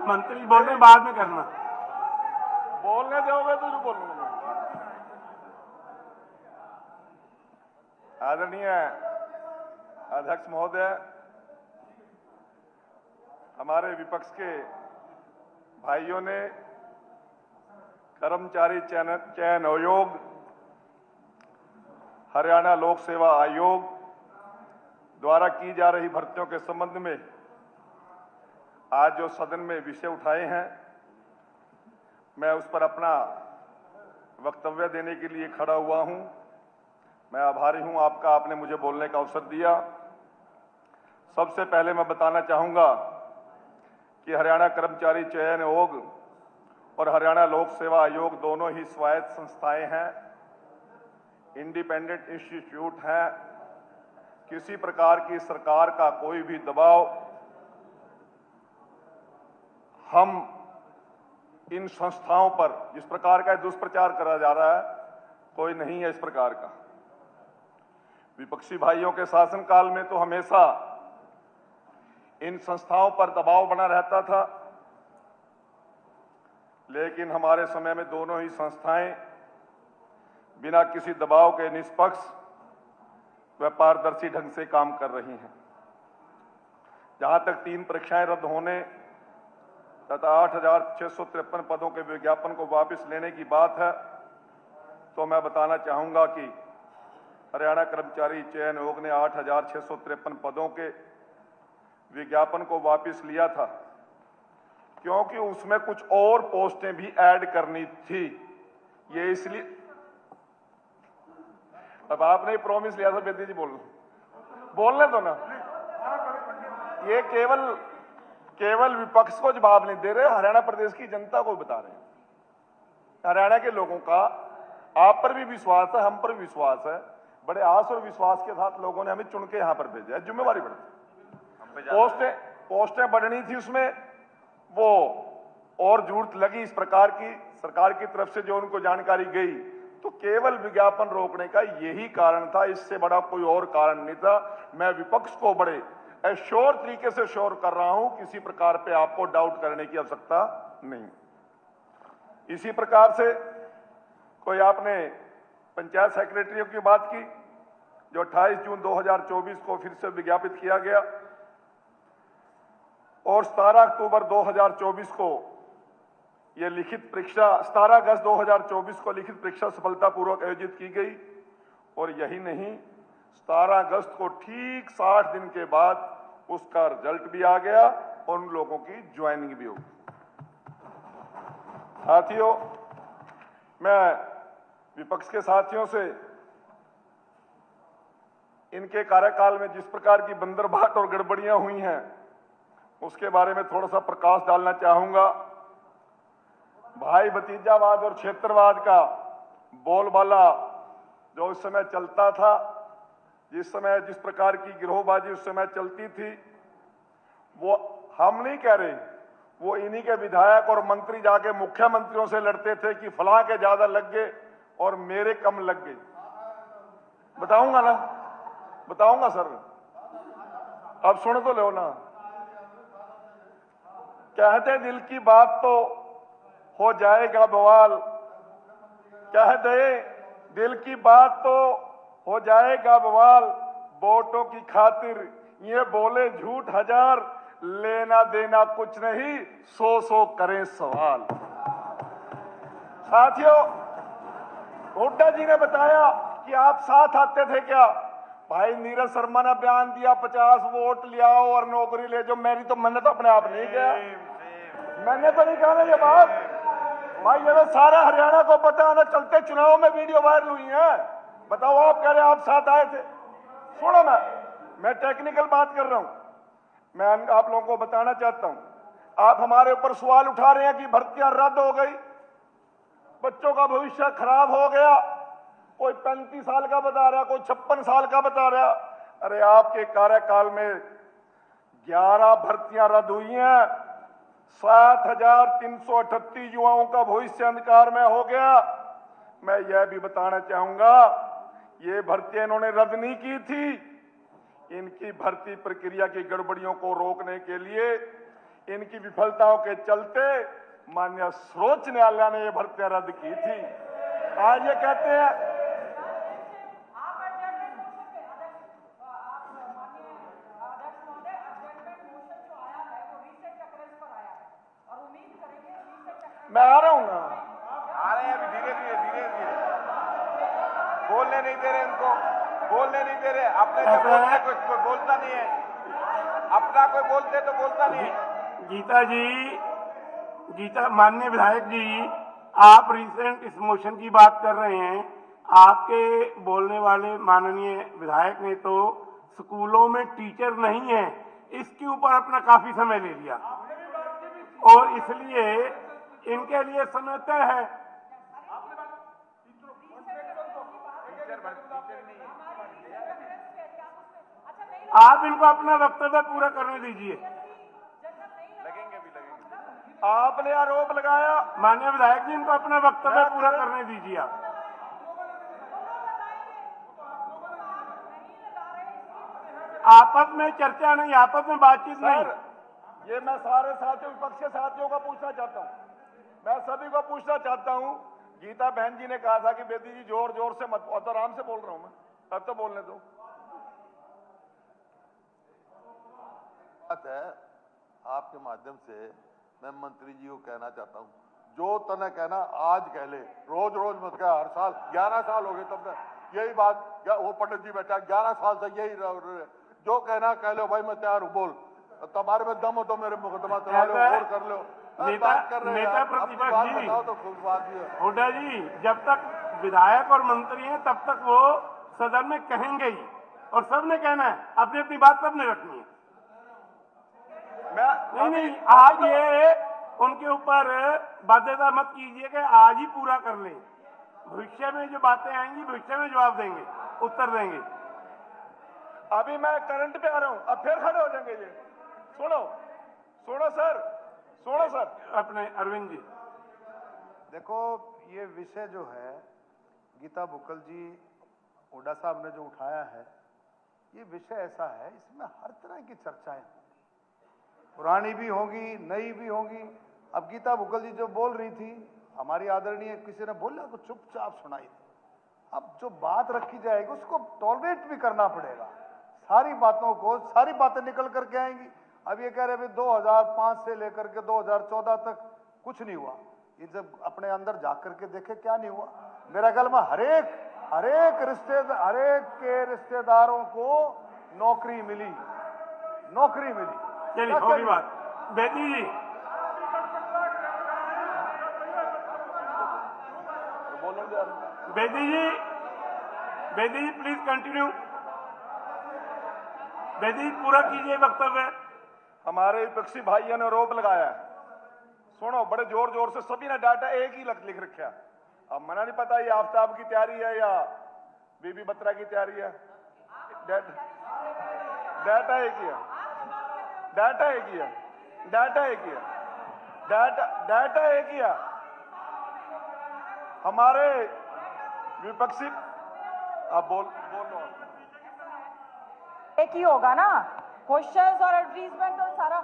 मंत्री बोलने बाद में करना। बोलने दोगे तो बोलूंगा। आदरणीय अध्यक्ष महोदय, हमारे विपक्ष के भाइयों ने कर्मचारी चयन आयोग, हरियाणा लोक सेवा आयोग द्वारा की जा रही भर्तियों के संबंध में आज जो सदन में विषय उठाए हैं, मैं उस पर अपना वक्तव्य देने के लिए खड़ा हुआ हूं। मैं आभारी हूं आपका, आपने मुझे बोलने का अवसर दिया। सबसे पहले मैं बताना चाहूंगा कि हरियाणा कर्मचारी चयन आयोग और हरियाणा लोक सेवा आयोग दोनों ही स्वायत्त संस्थाएं हैं, इंडिपेंडेंट इंस्टीट्यूट हैं। किसी प्रकार की सरकार का कोई भी दबाव हम इन संस्थाओं पर जिस प्रकार का दुष्प्रचार करा जा रहा है, कोई नहीं है इस प्रकार का। विपक्षी भाइयों के शासनकाल में तो हमेशा इन संस्थाओं पर दबाव बना रहता था, लेकिन हमारे समय में दोनों ही संस्थाएं बिना किसी दबाव के निष्पक्ष व पारदर्शी ढंग से काम कर रही हैं। जहां तक 3 परीक्षाएं रद्द होने तथा 8,653 पदों के विज्ञापन को वापस लेने की बात है, तो मैं बताना चाहूंगा कि हरियाणा कर्मचारी चयन आयोग ने 8,653 पदों के विज्ञापन को वापस लिया था, क्योंकि उसमें कुछ और पोस्टें भी ऐड करनी थी। ये इसलिए, अब आपने प्रॉमिस लिया था बेदी जी, बोलने दो ना। ये केवल विपक्ष को जवाब नहीं दे रहे, हरियाणा प्रदेश की जनता को बता रहे हैं। हरियाणा के लोगों का आप पर भी विश्वास है, हम पर भी विश्वास है। बड़े आस और विश्वास के साथ लोगों ने हमें चुन के यहां पर भेजा है, जिम्मेवारी बढ़ती। पोस्टें बढ़नी थी, उसमें वो और जरूरत लगी इस प्रकार की सरकार की तरफ से जो उनको जानकारी गई, तो केवल विज्ञापन रोकने का यही कारण था, इससे बड़ा कोई और कारण नहीं था। मैं विपक्ष को बड़े एश्योर तरीके से श्योर कर रहा हूं, किसी प्रकार पे आपको डाउट करने की आवश्यकता नहीं। इसी प्रकार से कोई आपने पंचायत सेक्रेटरियों की बात की, जो 28 जून 2024 को फिर से विज्ञापित किया गया और 17 अक्टूबर 2024 को यह लिखित परीक्षा, 17 अगस्त 2024 को लिखित परीक्षा सफलतापूर्वक आयोजित की गई। और यही नहीं, 17 अगस्त को ठीक 60 दिन के बाद उसका रिजल्ट भी आ गया और उन लोगों की ज्वाइनिंग भी होगी। साथियों, मैं विपक्ष के साथियों से इनके कार्यकाल में जिस प्रकार की बंदरबाट और गड़बड़ियां हुई हैं, उसके बारे में थोड़ा सा प्रकाश डालना चाहूंगा। भाई भतीजावाद और क्षेत्रवाद का बोलबाला जो उस समय चलता था, जिस प्रकार की गिरोहबाजी उस समय चलती थी, वो हम नहीं कह रहे, वो इन्हीं के विधायक और मंत्री जाके मुख्यमंत्रियों से लड़ते थे कि फलां के ज्यादा लग गए और मेरे कम लग गए। बताऊंगा ना, बताऊंगा सर, अब सुन तो लो ना। कहते दिल की बात तो हो जाएगा बवाल, कह दे दिल की बात तो हो जाएगा बवाल, वोटों की खातिर ये बोले झूठ हजार, लेना देना कुछ नहीं, 100 करें सवाल। साथियों, हुड्डा जी ने बताया कि आप साथ आते थे क्या? भाई नीरज शर्मा ने बयान दिया 50 वोट ले आओ और नौकरी ले जाओ। मैंने तो अपने आप नहीं किया, मैंने तो नहीं कहा ना ये बात। भाई ये तो सारा हरियाणा को पता है ना, चलते चुनाव में वीडियो वायरल हुई है। बताओ, आप कह रहे आप साथ आए थे। सुनो, मैं टेक्निकल बात कर रहा हूं। मैं आप लोगों को बताना चाहता हूं, आप हमारे ऊपर सवाल उठा रहे हैं कि भर्तियां रद्द हो गई, बच्चों का भविष्य खराब हो गया। कोई 35 साल का बता रहा, कोई 56 साल का बता रहा। अरे आपके कार्यकाल में 11 भर्तियां रद्द हुई हैं, 7,338 युवाओं का भविष्य अंधकार में हो गया। मैं यह भी बताना चाहूंगा, ये भर्तियां इन्होंने रद्द नहीं की थी, इनकी भर्ती प्रक्रिया की गड़बड़ियों को रोकने के लिए इनकी विफलताओं के चलते माननीय सर्वोच्च न्यायालय ने ये भर्तियां रद्द की थी। आज ये कहते हैं मैं आ रहा हूं ना, आ रहे हैं अभी धीरे धीरे बोलने नहीं दे रहे, इनको बोलने नहीं दे रहे। अपने जो बोलते कोई बोलता नहीं है, अपना कोई बोलते तो बोलता नहीं है। गीता माननीय विधायक जी, आप रिसेंट इस मोशन की बात कर रहे हैं। आपके बोलने वाले माननीय विधायक ने तो स्कूलों में टीचर नहीं है, इसके ऊपर अपना काफी समय ले लिया और इसलिए इनके लिए समय तय है। आप इनको अपना वक्तव्य पूरा करने दीजिए। लगेंगे। आपने आरोप लगाया, माननीय विधायक जी, इनको अपना वक्तव्य पूरा करने दीजिए। आप आपस में चर्चा नहीं, आपस में बातचीत नहीं। सर ये मैं सारे साथियों, विपक्ष के साथियों को पूछना चाहता हूं, मैं सभी को पूछना चाहता हूं। गीता बहन जी ने कहा था कि बेदी जी जोर जोर से मत, और तो आराम से बोल रहा हूं मैं, अब तो बोलने दो। बात है, आपके माध्यम से मैं मंत्री जी को कहना चाहता हूं, जो तने कहना आज कह ले, रोज रोज मत कह। हर साल 11 साल हो गए तब तक यही बात, वो पंडित जी बैठा 11 साल से यही जो कहना कह लो भाई, मैं तैयार हूं, बोल। तुम्हारे में दम हो तो मेरे मुकदमा चला लो और कर लो। नेता प्रतिपक्ष जी, बताओ तो खुद बात ही है। हुड्डा जी, जब तक विधायक और मंत्री हैं तब तक वो सदन में कहेंगे ही, और सबने कहना है, अपनी अपनी बात सबने रखनी है। नहीं, आज ये उनके ऊपर बाध्यता मत कीजिए कि आज ही पूरा कर लें। भविष्य में जो बातें आएंगी, भविष्य में जवाब देंगे, उत्तर देंगे। अभी मैं करंट पे आ रहा हूं, अब फिर खड़े हो जाएंगे ये। सुनो सर अपने अरविंद जी, देखो, ये विषय जो है गीता बुक्कल जी, हुड्डा साहब ने जो उठाया है, ये विषय ऐसा है, इसमें हर तरह की चर्चाएं, पुरानी भी होगी, नई भी होगी। अब गीता बुक्कल जी जो बोल रही थी, हमारी आदरणीय किसी ने बोला तो चुपचाप सुनाई थी। अब जो बात रखी जाएगी उसको टॉलरेट भी करना पड़ेगा। सारी बातें निकल करके आएंगी। अब ये कह रहे हैं 2005 से लेकर के 2014 तक कुछ नहीं हुआ। ये जब अपने अंदर जा करके देखे क्या नहीं हुआ। मेरा ख्याल में हर एक के रिश्तेदारों को नौकरी मिली। चलिए होगी बात। बेदी जी, बेदी जी प्लीज कंटिन्यू। बेदी जी पूरा कीजिए वक्तव्य। हमारे विपक्षी भाइयों ने आरोप लगाया है, सुनो, बड़े जोर जोर से सभी ने डाटा एक ही लिख रखा। अब मना नहीं पता ये आफ्ताब की तैयारी है या बीबी बत्रा की तैयारी है। डाटा एक ही है। हमारे विपक्षी, अब बोल लो। एक ही होगा ना, क्वेश्चंस और एडवर्टीजमेंट और सारा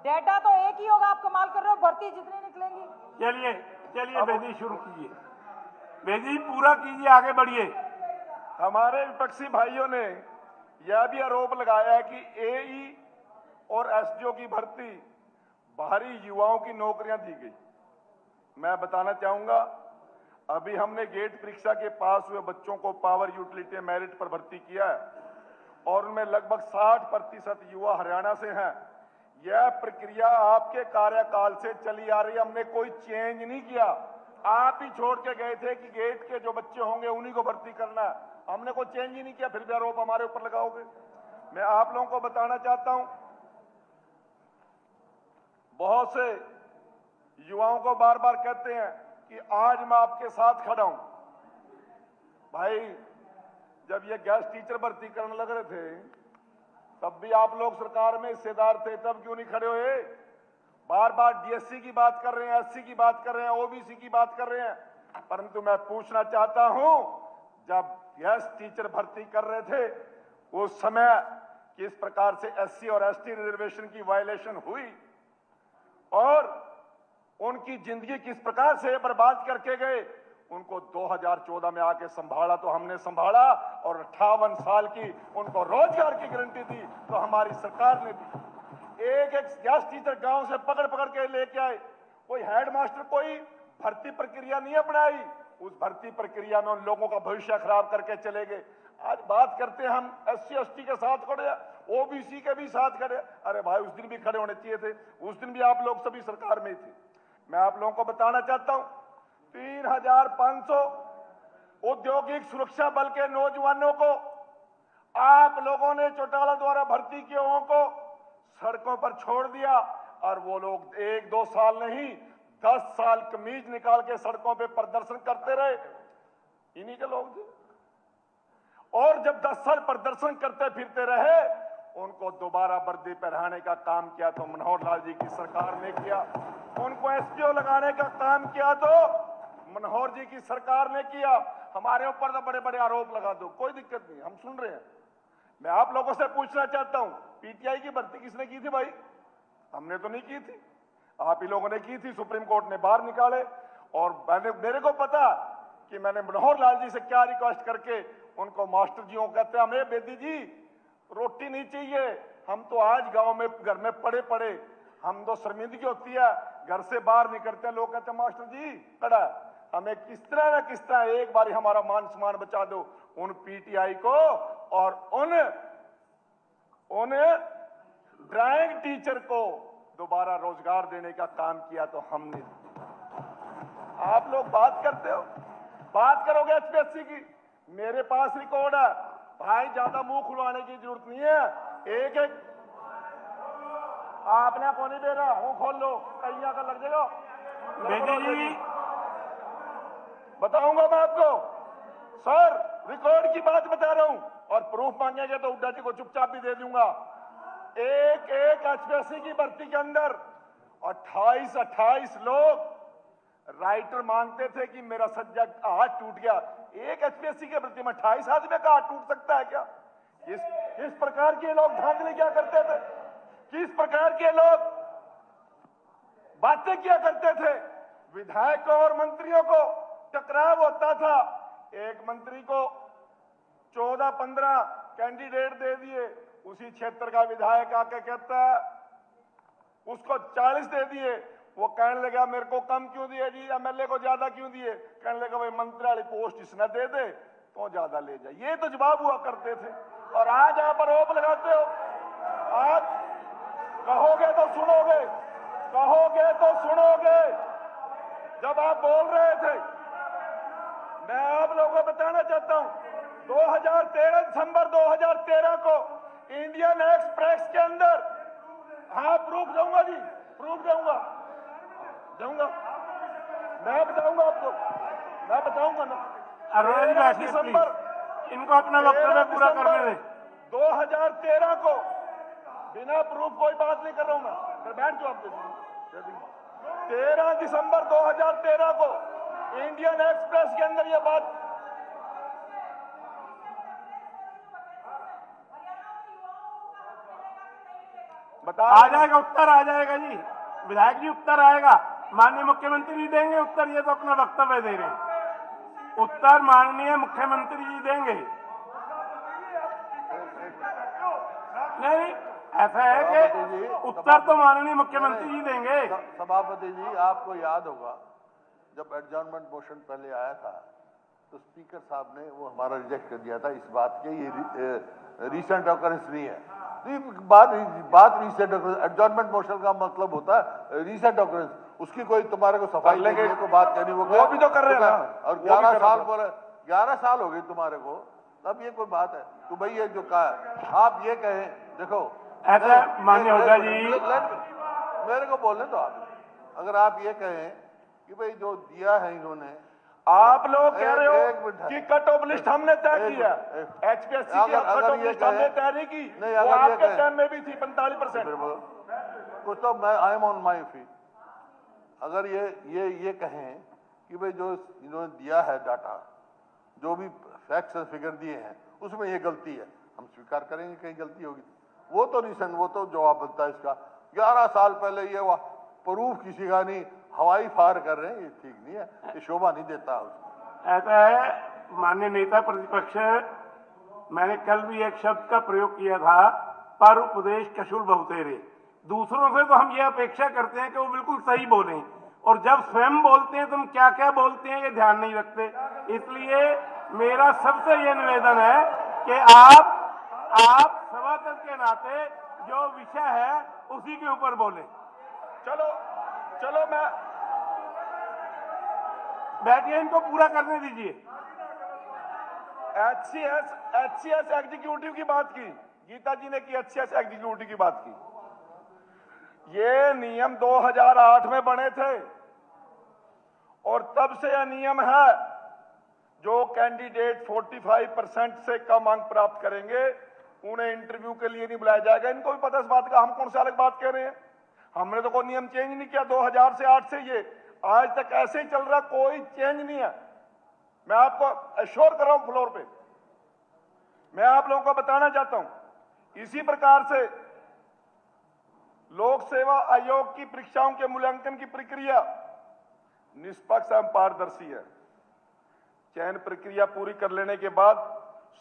डेटा तो एक ही होगा। आप कमाल कर रहे हो, भर्ती जितनी निकलेंगी। चलिए बेदी शुरू कीजिए। बेदी पूरा कीजिए, आगे बढ़िए। हमारे विपक्षी भाइयों ने यह भी आरोप लगाया है कि एई और एसडीओ की भर्ती बाहरी युवाओं की नौकरियां दी गई। मैं बताना चाहूंगा, अभी हमने गेट परीक्षा के पास हुए बच्चों को पावर यूटिलिटी मेरिट पर भर्ती किया है और उनमें लगभग 60% युवा हरियाणा से हैं। यह प्रक्रिया आपके कार्यकाल से चली आ रही है, हमने कोई चेंज नहीं किया। आप ही छोड़ के गए थे कि गेट के जो बच्चे होंगे उन्हीं को भर्ती करना है, हमने कोई चेंज ही नहीं किया, फिर भी आरोप हमारे ऊपर लगाओगे। मैं आप लोगों को बताना चाहता हूं, बहुत से युवाओं को बार बार कहते हैं कि आज मैं आपके साथ खड़ा हूं। भाई, जब ये गेस्ट टीचर भर्ती करने लग रहे थे तब भी आप लोग सरकार में हिस्सेदार थे, तब क्यों नहीं खड़े हुए? बार बार डीएससी की बात कर रहे हैं, एससी की बात कर रहे हैं, ओबीसी की बात कर रहे हैं, परंतु मैं पूछना चाहता हूं, जब गेस्ट टीचर भर्ती कर रहे थे उस समय किस प्रकार से एससी और एसटी रिजर्वेशन की वायलेशन हुई? और उनकी जिंदगी किस प्रकार से बर्बाद करके गए। उनको 2014 में आके संभाला तो हमने संभाला, और 58 साल की उनको रोजगार की गारंटी दी तो हमारी सरकार ने दी। एक एक गैस टीचर गांव से पकड़ पकड़ के लेके आए। कोई हेडमास्टर कोई भर्ती प्रक्रिया नहीं अपनाई, उस भर्ती प्रक्रिया में उन लोगों का भविष्य खराब करके चले गए। आज बात करते हैं हम SC ST के साथ खड़े, OBC के भी साथ खड़े। अरे भाई उस दिन भी खड़े होने चाहिए थे, उस दिन भी आप लोग सभी सरकार में थे। मैं आप लोगों को बताना चाहता हूं 3500 औद्योगिक सुरक्षा बल के नौजवानों को आप लोगों ने चौटाला द्वारा भर्ती किए हुओं को सड़कों पर छोड़ दिया, और वो लोग 1-2 साल नहीं 10 साल कमीज निकाल के सड़कों पे प्रदर्शन करते रहे। इन्हीं के लोग थे। और जब 10 साल प्रदर्शन करते फिरते रहे, उनको दोबारा वर्दी पहनाने का काम किया तो मनोहर लाल जी की सरकार ने किया। उनको SPO लगाने का काम किया तो मनोहर जी की सरकार ने किया। हमारे ऊपर तो बड़े बड़े आरोप लगा दो, कोई दिक्कत नहीं, हम सुन रहे हैं। मैं आप लोगों से पूछना चाहता हूं, PTI की भर्ती किसने की थी भाई? हमने तो नहीं की थी, आप ही लोगों ने की थी। सुप्रीम कोर्ट ने बाहर निकाले, और मेरे को पता कि मैंने मनोहर लाल जी से क्या रिक्वेस्ट करके उनको मास्टर जी को कहते हैं, हमें बेदी जी रोटी नहीं चाहिए, हम तो आज गांव में घर में पड़े पड़े, हम तो शर्मिंदगी होती है, घर से बाहर निकलते हैं। लोग कहते हैं मास्टर जी कड़ा, हमें किस तरह न किस तरह एक बार हमारा मान सम्मान बचा दो। उन PTI को और उन ड्राइंग टीचर को दोबारा रोजगार देने का काम किया तो हमने। आप लोग बात करते हो, बात करोगे HPSC की, मेरे पास रिकॉर्ड है भाई, ज्यादा मुंह खुलवाने की जरूरत नहीं है। एक एक आपने कौन नहीं दे रहा, मुंह खोल लो, कहीं आकर लग जाएगा। बेदी जी बताऊंगा मैं आपको सर, रिकॉर्ड की बात बता रहा हूं, और प्रूफ मांगेंगे तो हुड्डा जी को चुपचाप भी दे दूंगा। एक एक HPSC की भर्ती के अंदर 28 लोग राइटर मांगते थे कि मेरा सज्जा हाथ टूट गया। एक HPSC के भर्ती में 28 आदमी का हाथ टूट सकता है क्या? इस प्रकार के लोग धांधली क्या करते थे, किस प्रकार के लोग बातें किया करते थे। विधायकों और मंत्रियों को टकराव होता था, एक मंत्री को 14-15 कैंडिडेट दे दिए, उसी क्षेत्र का विधायक आके कहता है उसको 40 दे दिए, वो कहने लगा मेरे को कम क्यों दिए जी, MLA को ज्यादा क्यों दिए? कहने लगा भाई मंत्री वाली पोस्ट इसने दे दे तो ज्यादा ले जाए। ये तो जवाब हुआ करते थे, और आज आप आरोप लगाते हो। आज कहोगे तो सुनोगे, कहोगे तो सुनोगे। जब आप बोल रहे थे, मैं आप लोगों को बताना चाहता हूं 2013 दिसंबर 2013 को इंडियन एक्सप्रेस के अंदर, हाँ प्रूफ दूंगा जी, प्रूफ दूंगा, मैं बताऊंगा आपको, मैं बताऊंगा ना। अरोड़ा जी बैठिए दिसंबर, इनको अपना वक्तव्य पूरा करने दें। 2013 को, बिना प्रूफ कोई बात नहीं कर रहा हूं मैं, बैठ जाओ आप। 13 दिसंबर 2013 को इंडियन एक्सप्रेस के अंदर यह बात, आ जाएगा उत्तर, आ जाएगा जी विधायक जी, उत्तर आएगा। माननीय मुख्यमंत्री जी देंगे उत्तर, ये तो अपना वक्तव्य दे रहे हैं, उत्तर माननीय मुख्यमंत्री जी देंगे। नहीं, ऐसा है कि उत्तर तो माननीय मुख्यमंत्री जी देंगे। सभापति जी, आपको याद होगा जब एडजॉर्नमेंट मोशन पहले आया था तो स्पीकर साहब ने वो हमारा रिजेक्ट कर दिया था इस बात के, ये रीसेंट ऑकरेंस नहीं है। बात रीसेंट एडजॉर्नमेंट मोशन का मतलब होता है रीसेंट ऑकरेंस, उसकी कोई तुम्हारे को सफाई लेंगे को बात करनी, वो भी तो कर रहे हैं ना। और 11 साल बोले, 11 साल हो गए तुम्हारे को, तब ये कोई बात है? तो भाई ये जो कहा आप ये कहें, देखो ऐसा माननीय हुड्डा जी, मेरे को बोलने तो अगर आप ये कहें कि भाई जो दिया है इन्होंने, आप लोग कह रहे हो कि कट ऑफ लिस्ट हमने तय किया, HPSC की कट ऑफ लिस्ट हमने तय नहीं की, वो आपके टाइम में भी थी 45%। कुछ तो मैं I am on my feet. अगर ये कहें कि भाई जो इन्होंने दिया है डाटा, जो भी फैक्ट्स एंड फिगर दिए हैं उसमें ये गलती है, हम स्वीकार करेंगे कहीं गलती होगी, वो तो रिसेंट, वो तो जवाब बनता है इसका। 11 साल पहले ये हुआ, प्रूफ किसी का नहीं, हवाई फायर कर रहे हैं, ये ठीक नहीं है, ये शोभा नहीं देता उसको। ऐसा है माननीय नेता प्रतिपक्ष, मैंने कल भी एक शब्द का प्रयोग किया था, पर उपदेश कशुल बहुतेरे। दूसरों से तो हम ये अपेक्षा करते हैं कि वो बिल्कुल सही बोलें, और जब स्वयं बोलते हैं तो हम क्या क्या बोलते हैं ये ध्यान नहीं रखते। इसलिए मेरा सबसे ये निवेदन है कि आप सभासद के नाते जो विषय है उसी के ऊपर बोले। चलो मैं बैठिए, इनको पूरा करने दीजिए। एचसीएस एग्जीक्यूटिव की बात की, गीता जी ने की एचसीएस एग्जीक्यूटिव की बात की। ये नियम 2008 में बने थे और तब से यह नियम है, जो कैंडिडेट 45% से कम अंक प्राप्त करेंगे उन्हें इंटरव्यू के लिए नहीं बुलाया जाएगा। इनको भी पता है इस बात का, हम कौन सी अलग बात कह रहे हैं। हमने तो कोई नियम चेंज नहीं किया 2000 से 8 से, ये आज तक ऐसे ही चल रहा, कोई चेंज नहीं है। मैं आपको एश्योर कर रहा हूं फ्लोर पे, मैं आप लोगों को बताना चाहता हूं। इसी प्रकार से लोक सेवा आयोग की परीक्षाओं के मूल्यांकन की प्रक्रिया निष्पक्ष एवं पारदर्शी है। चयन प्रक्रिया पूरी कर लेने के बाद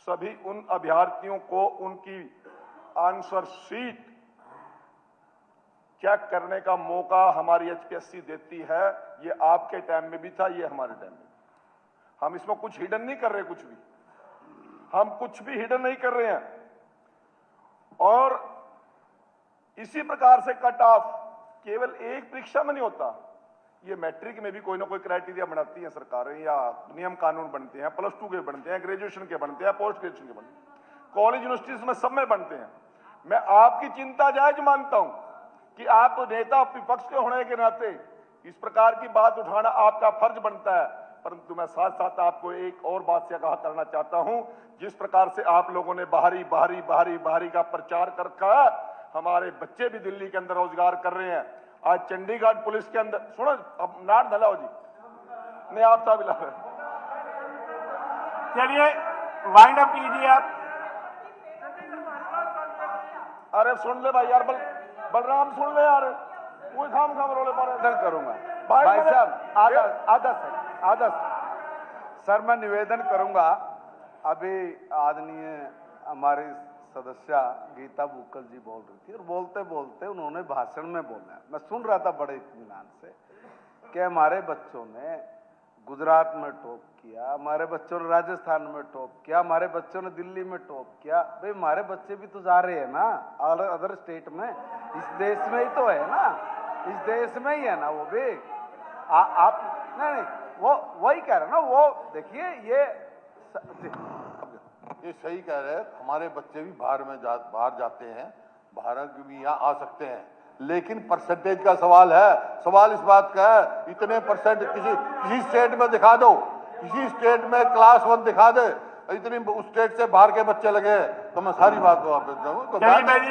सभी उन अभ्यर्थियों को उनकी आंसर शीट चेक करने का मौका हमारी एचपीएससी देती है। ये आपके टाइम में भी था, ये हमारे टाइम में। हम इसमें कुछ हिडन नहीं कर रहे, कुछ भी हम कुछ भी हिडन नहीं कर रहे हैं। और इसी प्रकार से कट ऑफ केवल एक परीक्षा में नहीं होता, ये मैट्रिक में भी कोई ना कोई क्राइटेरिया बनाती है सरकारें, या नियम कानून बनते हैं, +2 के बनते हैं, ग्रेजुएशन के बनते हैं, पोस्ट ग्रेजुएशन के बनते हैं, कॉलेज यूनिवर्सिटीज में सब में बनते हैं। मैं आपकी चिंता जायज मानता हूं कि आप नेता विपक्ष के होने के नाते इस प्रकार की बात उठाना आपका फर्ज बनता है, परंतु मैं साथ साथ आपको एक और बात से आगाह करना चाहता हूं। जिस प्रकार से आप लोगों ने बाहरी का प्रचार कर रखा है, हमारे बच्चे भी दिल्ली के अंदर रोजगार कर रहे हैं। आज चंडीगढ़ पुलिस के अंदर, सुनो अब नाट दलाओ जी, नहीं आप साहब ला रहे, चलिए वाइंड अप कीजिए आप। अरे सुन ले भाई यार, बलराम सुन ले यार, कोई खाम रोले पर करूंगा भाई साहब, आधा सर मैं निवेदन करूंगा। अभी आदरणीय हमारी सदस्य गीता बुक्कल जी बोल रही थी, और बोलते बोलते उन्होंने भाषण में बोला, मैं सुन रहा था बड़े इत्मीनान से, कि हमारे बच्चों ने गुजरात में टॉप किया, हमारे बच्चों ने राजस्थान में टॉप किया, हमारे बच्चों ने दिल्ली में टॉप किया। भाई हमारे बच्चे भी तो जा रहे हैं ना अदर स्टेट में, इस देश में ही तो है ना, इस देश में ही है ना वो भी। आप नहीं वो वही कह रहे ना, वो देखिए ये सही कह रहे हैं, हमारे बच्चे भी बाहर जाते हैं, बाहर भी यहाँ आ सकते हैं, लेकिन परसेंटेज का सवाल है। सवाल इस बात का है, इतने परसेंट किसी स्टेट में दिखा दो, किसी स्टेट में क्लास 1 दिखा दे, इतनी उस स्टेट से बाहर के बच्चे लगे, तो मैं सारी बात को वापस जाऊँ।